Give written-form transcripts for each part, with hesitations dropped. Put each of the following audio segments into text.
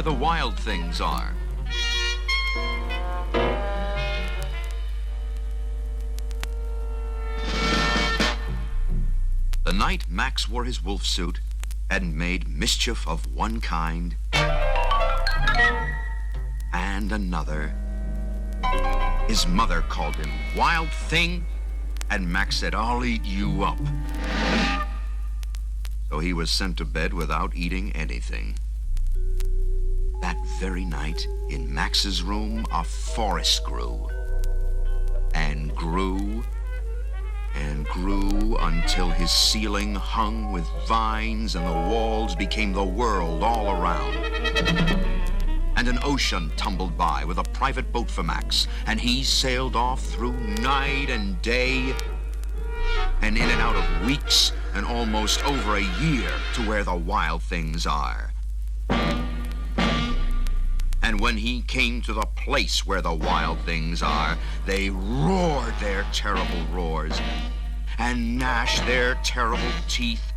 where the wild things are. The night Max wore his wolf suit and made mischief of one kind and another, his mother called him Wild Thing, and Max said, "I'll eat you up." So he was sent to bed without eating anything. That very night, in Max's room, a forest grew and grew and grew until his ceiling hung with vines and the walls became the world all around. And an ocean tumbled by with a private boat for Max, and he sailed off through night and day and in and out of weeks and almost over a year to where the wild things are. And when he came to the place where the wild things are, they roared their terrible roars and gnashed their terrible teeth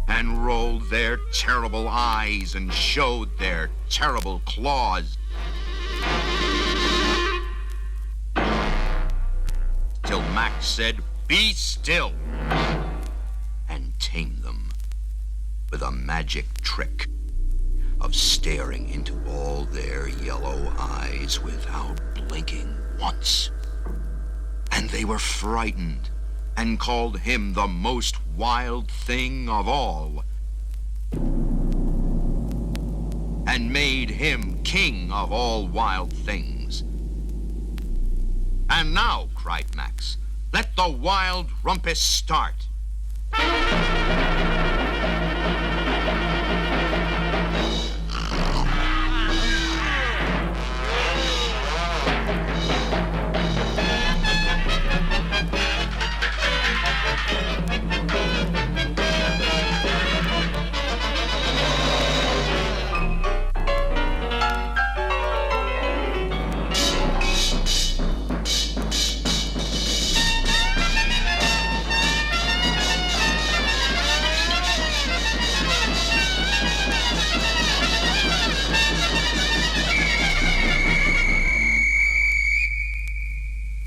and rolled their terrible eyes and showed their terrible claws. Till Max said, "Be still," and tamed them with a magic trick of staring into all their yellow eyes without blinking once. And they were frightened and called him the most wild thing of all, and made him king of all wild things. "And now," cried Max, "let the wild rumpus start."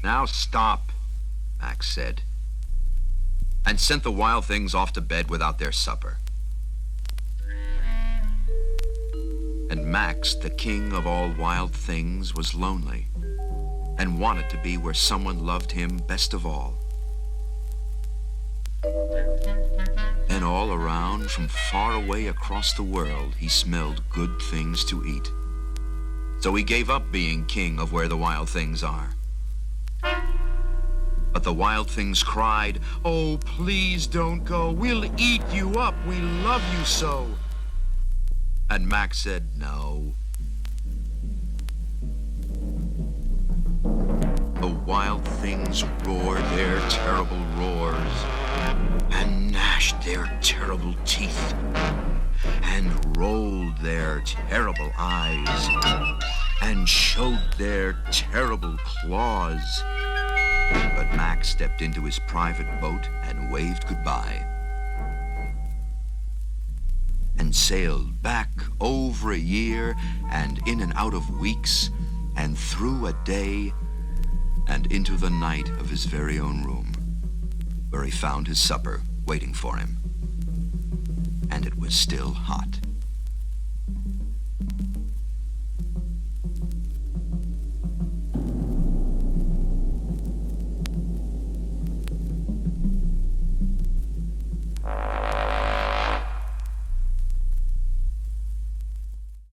"Now stop," Max said, and sent the wild things off to bed without their supper. And Max, the king of all wild things, was lonely and wanted to be where someone loved him best of all. Then all around, from far away across the world, he smelled good things to eat. So he gave up being king of where the wild things are. But the wild things cried, "Oh, please don't go. We'll eat you up. We love you so." And Max said, "No." The wild things roared their terrible roars and gnashed their terrible teeth and rolled their terrible eyes and showed their terrible claws. But Max stepped into his private boat and waved goodbye and sailed back over a year and in and out of weeks and through a day and into the night of his very own room, where he found his supper waiting for him, and it was still hot.